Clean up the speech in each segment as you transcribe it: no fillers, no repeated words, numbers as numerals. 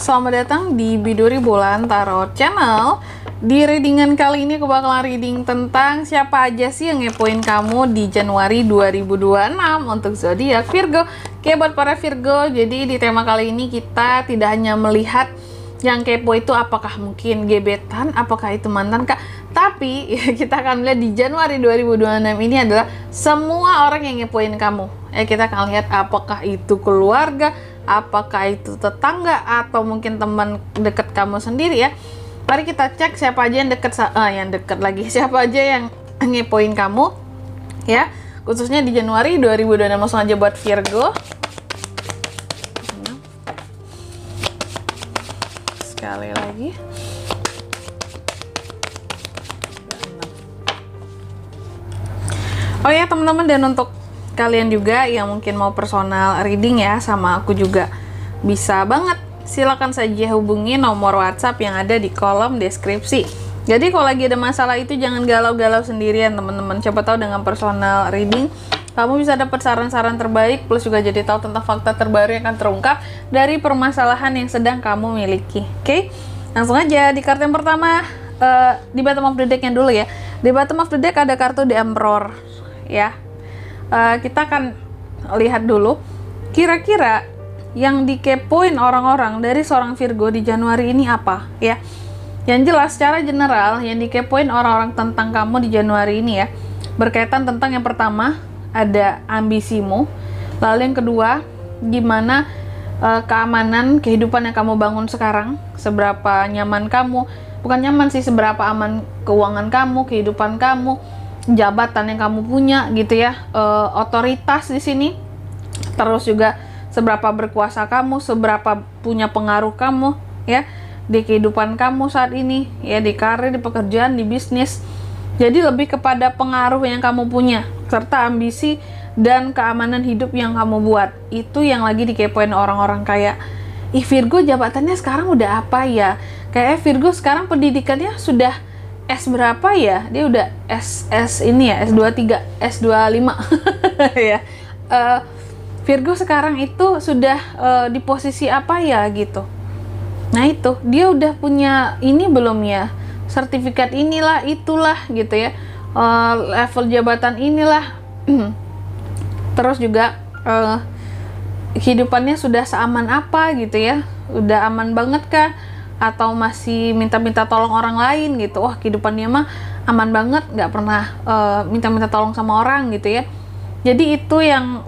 selamat datang di Biduri Bulan Tarot Channel. Di readingan kali ini aku bakalan reading tentang siapa aja sih yang ngepoin kamu di Januari 2026 untuk zodiak Virgo. Oke, buat para Virgo, jadi di tema kali ini kita tidak hanya melihat yang kepo itu apakah mungkin gebetan, apakah itu mantan kak, tapi kita akan melihat di Januari 2026 ini adalah semua orang yang ngepoin kamu. Kita akan lihat apakah itu keluarga, apakah itu tetangga, atau mungkin teman dekat kamu sendiri ya. Mari kita cek siapa aja yang dekat lagi, siapa aja yang ngepoin kamu ya, khususnya di Januari 2026. Langsung aja buat Virgo. Sekali lagi. Oh ya teman-teman, dan untuk kalian juga yang mungkin mau personal reading ya sama aku juga bisa banget, silakan saja hubungi nomor WhatsApp yang ada di kolom deskripsi. Jadi kalau lagi ada masalah itu jangan galau-galau sendirian teman-teman. Siapa tahu dengan personal reading kamu bisa dapat saran-saran terbaik, plus juga jadi tahu tentang fakta terbaru yang akan terungkap dari permasalahan yang sedang kamu miliki. Oke, langsung aja di kartu yang pertama, di bottom of the deck-nya dulu ya. Di bottom of the deck ada kartu The Emperor ya. Kita akan lihat dulu kira-kira yang dikepoin orang-orang dari seorang Virgo di Januari ini apa ya. Yang jelas secara general yang dikepoin orang-orang tentang kamu di Januari ini ya, berkaitan tentang yang pertama ada ambisimu, lalu yang kedua gimana keamanan kehidupan yang kamu bangun sekarang, seberapa nyaman kamu, bukan nyaman sih, seberapa aman keuangan kamu, kehidupan kamu, jabatan yang kamu punya gitu ya, otoritas di sini, terus juga seberapa berkuasa kamu, seberapa punya pengaruh kamu ya di kehidupan kamu saat ini ya, di karir, di pekerjaan, di bisnis. Jadi lebih kepada pengaruh yang kamu punya serta ambisi dan keamanan hidup yang kamu buat. Itu yang lagi dikepoin orang-orang kayak, ih Virgo jabatannya sekarang udah apa ya? Kayak Virgo sekarang pendidikannya sudah S berapa ya? Dia udah S ini ya, S23, S25 ya. Virgo sekarang itu sudah di posisi apa ya gitu. Nah itu, dia udah punya ini belum ya? Sertifikat inilah, itulah gitu ya. Level jabatan inilah. Terus juga kehidupannya sudah seaman apa gitu ya? Udah aman banget kah? Atau masih minta-minta tolong orang lain gitu? Wah kehidupannya mah aman banget, nggak pernah minta-minta tolong sama orang gitu ya. Jadi itu yang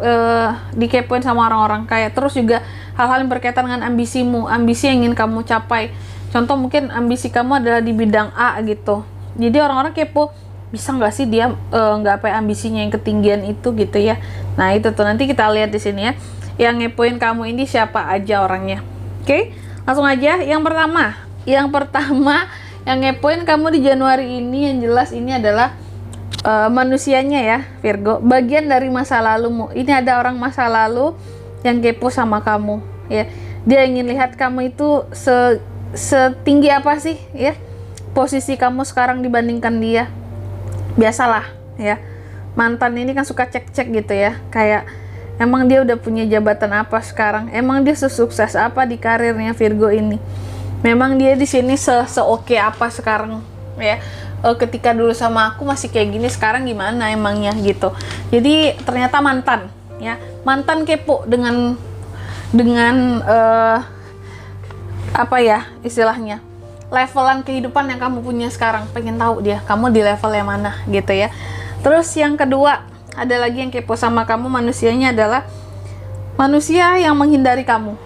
dikepoin sama orang-orang kayak. Terus juga hal-hal yang berkaitan dengan ambisimu, ambisi yang ingin kamu capai. Contoh mungkin ambisi kamu adalah di bidang A gitu. Jadi orang-orang kepo, bisa nggak sih dia nggak ambisinya yang ketinggian itu gitu ya. Nah itu tuh nanti kita lihat di sini ya. Yang ngepoin kamu ini siapa aja orangnya. Oke, langsung aja. Yang pertama yang ngepoin kamu di Januari ini, yang jelas ini adalah manusianya ya Virgo, bagian dari masa lalumu. Ini ada orang masa lalu yang kepo sama kamu ya. Dia ingin lihat kamu itu setinggi apa sih ya posisi kamu sekarang dibandingkan dia. Biasalah ya, mantan ini kan suka cek-cek gitu ya, kayak emang dia udah punya jabatan apa sekarang, emang dia sesukses apa di karirnya Virgo ini, memang dia di sini se-oke apa sekarang ya. Ketika dulu sama aku masih kayak gini, sekarang gimana emangnya gitu. Jadi ternyata mantan ya, mantan kepo dengan apa ya istilahnya, levelan kehidupan yang kamu punya sekarang, pengen tahu dia kamu di level yang mana gitu ya. Terus yang kedua ada lagi yang kepo sama kamu, manusianya adalah manusia yang menghindari kamu.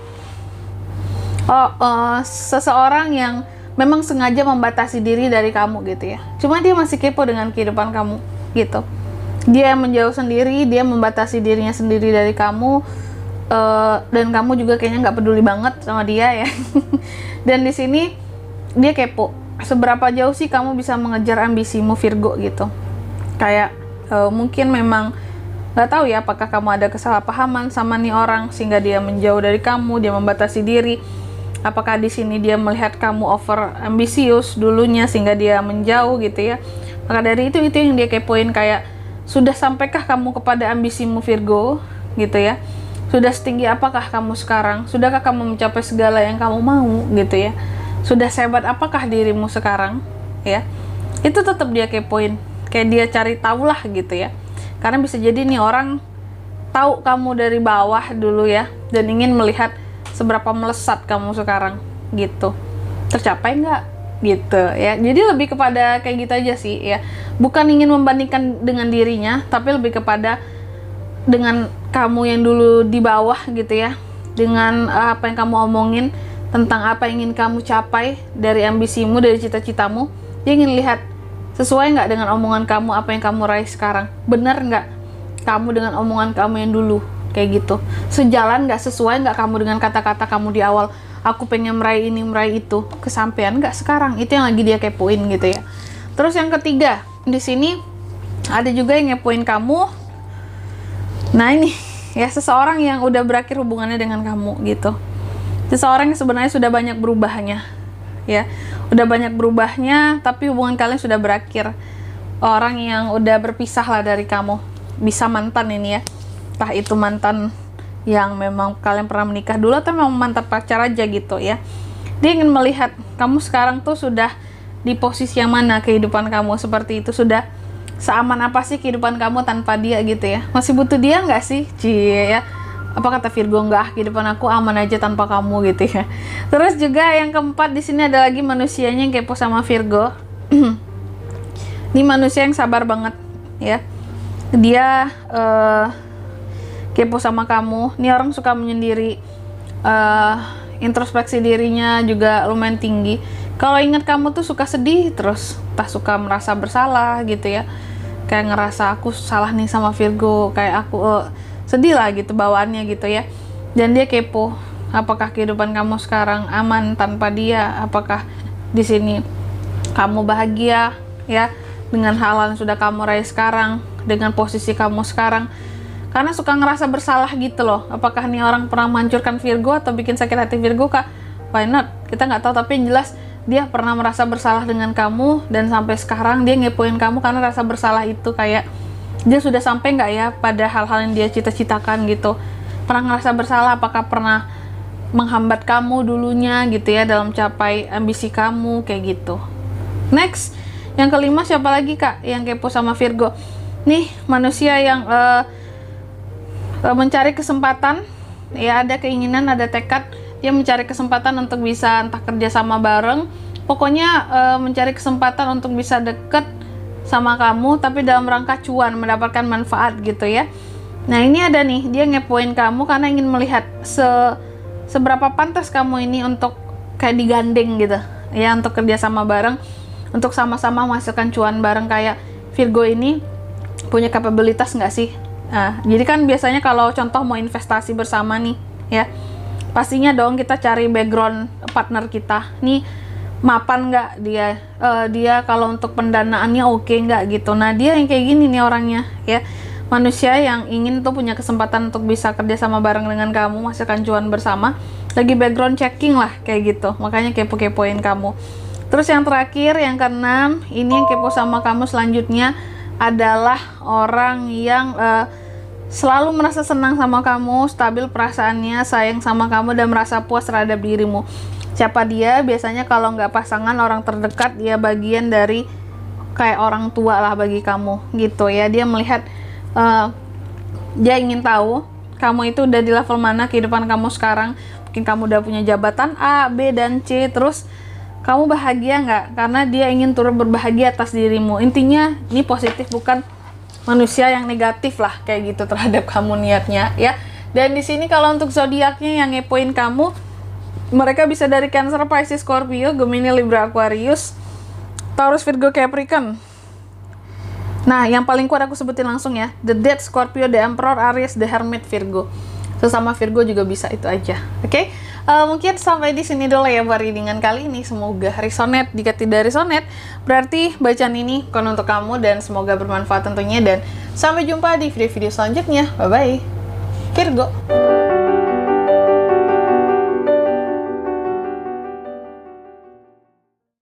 Seseorang yang memang sengaja membatasi diri dari kamu gitu ya. Cuma dia masih kepo dengan kehidupan kamu gitu. Dia menjauh sendiri, dia membatasi dirinya sendiri dari kamu, dan kamu juga kayaknya nggak peduli banget sama dia ya. Dan di sini dia kepo, seberapa jauh sih kamu bisa mengejar ambisimu Virgo gitu. Kayak mungkin memang nggak tahu ya, apakah kamu ada kesalahpahaman sama nih orang sehingga dia menjauh dari kamu, dia membatasi diri. Apakah di sini dia melihat kamu over ambisius dulunya sehingga dia menjauh gitu ya. Maka dari itu yang dia kepoin, kayak sudah sampaikah kamu kepada ambisimu Virgo gitu ya. Sudah setinggi apakah kamu sekarang? Sudahkah kamu mencapai segala yang kamu mau gitu ya? Sudah sehebat apakah dirimu sekarang ya? Itu tetap dia kepoin, kayak dia cari tahu lah gitu ya. Karena bisa jadi nih orang tahu kamu dari bawah dulu ya, dan ingin melihat seberapa melesat kamu sekarang gitu. Tercapai nggak gitu ya. Jadi lebih kepada kayak gitu aja sih ya. Bukan ingin membandingkan dengan dirinya, tapi lebih kepada dengan kamu yang dulu di bawah gitu ya, dengan apa yang kamu omongin tentang apa yang ingin kamu capai dari ambisimu, dari cita-citamu. Dia ingin lihat sesuai nggak dengan omongan kamu, apa yang kamu raih sekarang, benar nggak kamu dengan omongan kamu yang dulu kayak gitu, sejalan nggak, sesuai nggak kamu dengan kata-kata kamu di awal, aku pengen meraih ini, meraih itu, kesampaian nggak sekarang. Itu yang lagi dia kepoin gitu ya. Terus yang ketiga, di sini ada juga yang ngepoin kamu. Nah ini ya, seseorang yang udah berakhir hubungannya dengan kamu gitu. Seseorang yang sebenarnya sudah banyak berubahnya ya, udah banyak berubahnya, tapi hubungan kalian sudah berakhir. Orang yang udah berpisah lah dari kamu, bisa mantan ini ya, entah itu mantan yang memang kalian pernah menikah dulu atau memang mantan pacar aja gitu ya. Dia ingin melihat kamu sekarang tuh sudah di posisi yang mana kehidupan kamu, seperti itu, sudah seaman apa sih kehidupan kamu tanpa dia gitu ya. Masih butuh dia nggak sih? Cie ya. Apa kata Virgo, enggak, kehidupan aku aman aja tanpa kamu gitu ya. Terus juga yang keempat, di sini ada lagi manusianya yang kepo sama Virgo. Ini manusia yang sabar banget ya. Dia kepo sama kamu. Ini orang suka menyendiri, introspeksi dirinya juga lumayan tinggi. Kalau ingat kamu tuh suka sedih terus, tak suka merasa bersalah gitu ya. Kayak ngerasa aku salah nih sama Virgo, kayak aku sedih lah gitu bawaannya gitu ya. Dan dia kepo, apakah kehidupan kamu sekarang aman tanpa dia? Apakah di sini kamu bahagia ya dengan hal yang sudah kamu raih sekarang, dengan posisi kamu sekarang? Karena suka ngerasa bersalah gitu loh. Apakah nih orang pernah menghancurkan Virgo atau bikin sakit hati Virgo kak? Why not? Kita nggak tahu, tapi yang jelas dia pernah merasa bersalah dengan kamu, dan sampai sekarang dia ngepoin kamu karena rasa bersalah itu. Kayak dia sudah sampai nggak ya pada hal-hal yang dia cita-citakan gitu. Pernah ngerasa bersalah, apakah pernah menghambat kamu dulunya gitu ya dalam capai ambisi kamu kayak gitu. Next, yang kelima siapa lagi kak yang kepo sama Virgo? Nih manusia yang mencari kesempatan ya, ada keinginan, ada tekad. Dia mencari kesempatan untuk bisa entah kerja sama bareng, pokoknya mencari kesempatan untuk bisa deket sama kamu, tapi dalam rangka cuan, mendapatkan manfaat gitu ya. Nah ini ada nih, dia ngepoin kamu karena ingin melihat seberapa pantas kamu ini untuk kayak digandeng gitu ya, untuk kerja sama bareng, untuk sama-sama menghasilkan cuan bareng. Kayak Virgo ini punya kapabilitas nggak sih? Nah, jadi kan biasanya kalau contoh mau investasi bersama nih ya, pastinya dong kita cari background partner kita nih, mapan nggak dia, dia kalau untuk pendanaannya oke nggak gitu. Nah dia yang kayak gini nih orangnya ya, manusia yang ingin tuh punya kesempatan untuk bisa kerja sama bareng dengan kamu, menghasilkan cuan bersama, lagi background checking lah kayak gitu, makanya kepo-kepoin kamu. Terus yang terakhir, yang keenam, ini yang kepo sama kamu selanjutnya adalah orang yang selalu merasa senang sama kamu, stabil perasaannya, sayang sama kamu, dan merasa puas terhadap dirimu. Siapa dia? Biasanya kalau nggak pasangan, orang terdekat, dia bagian dari kayak orang tua lah bagi kamu gitu ya. Dia melihat, dia ingin tahu kamu itu udah di level mana kehidupan kamu sekarang. Mungkin kamu udah punya jabatan A, B, dan C, terus kamu bahagia nggak? Karena dia ingin turut berbahagia atas dirimu. Intinya ini positif, bukan manusia yang negatif lah kayak gitu terhadap kamu niatnya ya. Dan di sini kalau untuk zodiaknya yang ngepoin kamu, mereka bisa dari Cancer, Pisces, Scorpio, Gemini, Libra, Aquarius, Taurus, Virgo, Capricorn. Nah, yang paling kuat aku sebutin langsung ya, The Death, Scorpio, The Emperor, Aries, The Hermit, Virgo. Sesama Virgo juga bisa, itu aja. Oke? Mungkin sampai di sini dulu ya buat readingan kali ini. Semoga resonate. Jika tidak resonate, berarti bacaan ini bukan untuk kamu, dan semoga bermanfaat tentunya. Dan sampai jumpa di video-video selanjutnya. Bye-bye. Virgo.